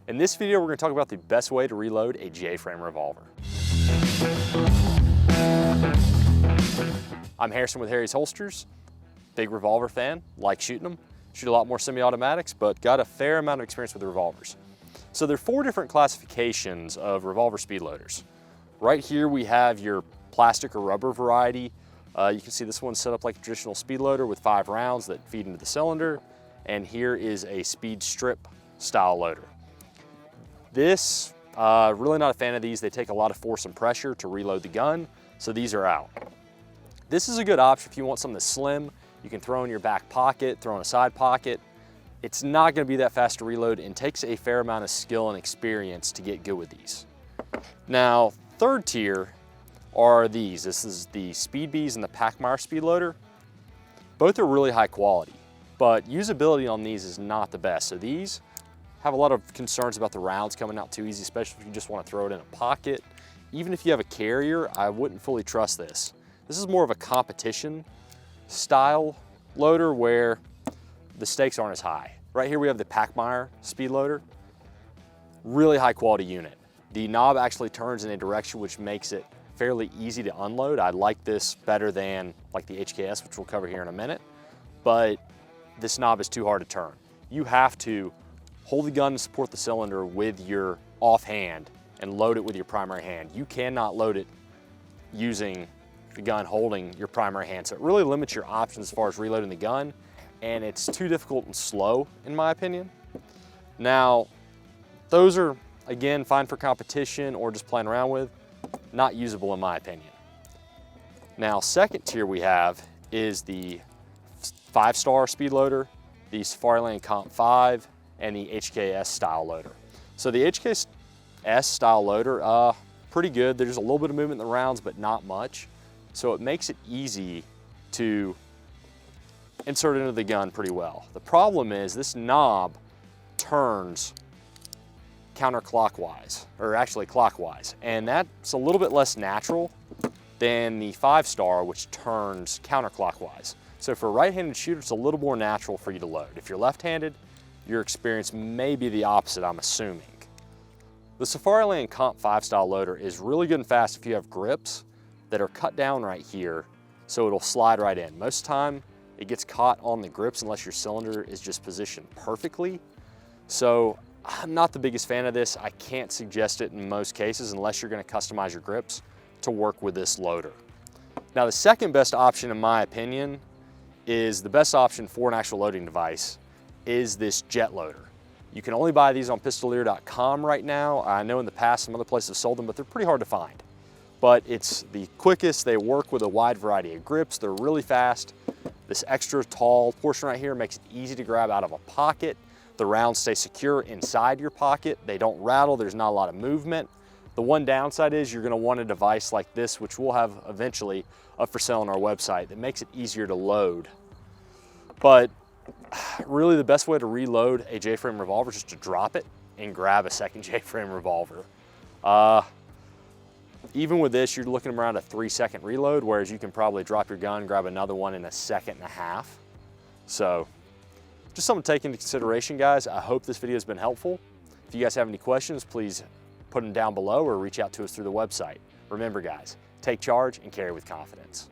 In this video, we're going to talk about the best way to reload a J-frame revolver. I'm Harrison with Harry's Holsters. Big revolver fan, like shooting them. Shoot a lot more semi-automatics, but got a fair amount of experience with revolvers. So there are 4 different classifications of revolver speed loaders. Right here we have your plastic or rubber variety. You can see this one's set up like a traditional speed loader with 5 rounds that feed into the cylinder. And here is a speed strip style loader. This, really not a fan of these. They take a lot of force and pressure to reload the gun, so these are out. This is a good option if you want something that's slim. You can throw in your back pocket, throw in a side pocket. It's not gonna be that fast to reload and takes a fair amount of skill and experience to get good with these. Now, third tier are these. This is the Speed Bees and the Pachmayr speed loader. Both are really high quality, but usability on these is not the best. So these have a lot of concerns about the rounds coming out too easy, especially if you just want to throw it in a pocket. Even if you have a carrier, I wouldn't fully trust this. This is more of a competition style loader where the stakes aren't as high. Right here we have the Pachmayr speed loader. Really high quality unit. The knob actually turns in a direction which makes it fairly easy to unload. I like this better than like the HKS, which we'll cover here in a minute, but this knob is too hard to turn. You have to hold the gun to support the cylinder with your offhand and load it with your primary hand. You cannot load it using the gun holding your primary hand. So it really limits your options as far as reloading the gun, and it's too difficult and slow in my opinion. Now, those are, again, fine for competition or just playing around with. Not usable in my opinion. Now, second tier we have is the 5-star speed loader, the Safariland Comp 5, and the HKS style loader. So the HKS style loader, pretty good. There's a little bit of movement in the rounds, but not much. So it makes it easy to insert into the gun pretty well. The problem is this knob turns counterclockwise, or actually clockwise, and that's a little bit less natural than the 5-star, which turns counterclockwise. So for a right-handed shooter, it's a little more natural for you to load. If you're left-handed, your experience may be the opposite, I'm assuming. The Safariland Comp 5 style loader is really good and fast if you have grips that are cut down right here, so it'll slide right in. Most of the time, it gets caught on the grips unless your cylinder is just positioned perfectly. So I'm not the biggest fan of this. I can't suggest it in most cases unless you're gonna customize your grips to work with this loader. Now, the second best option, in my opinion, is the best option for an actual loading device is this jet loader. You can only buy these on pistolier.com right now. I know in the past some other places have sold them, but they're pretty hard to find. But it's the quickest. They work with a wide variety of grips. They're really fast. This extra tall portion right here makes it easy to grab out of a pocket. The rounds stay secure inside your pocket. They don't rattle. There's not a lot of movement. The one downside is you're gonna want a device like this, which we'll have eventually up for sale on our website, that makes it easier to load. But really the best way to reload a J-frame revolver is just to drop it and grab a second J-frame revolver. Even with this, you're looking around a 3-second reload, whereas you can probably drop your gun, grab another one in a 1.5 seconds. So just something to take into consideration, guys. I hope this video has been helpful. If you guys have any questions, please put them down below or reach out to us through the website. Remember, guys, take charge and carry with confidence.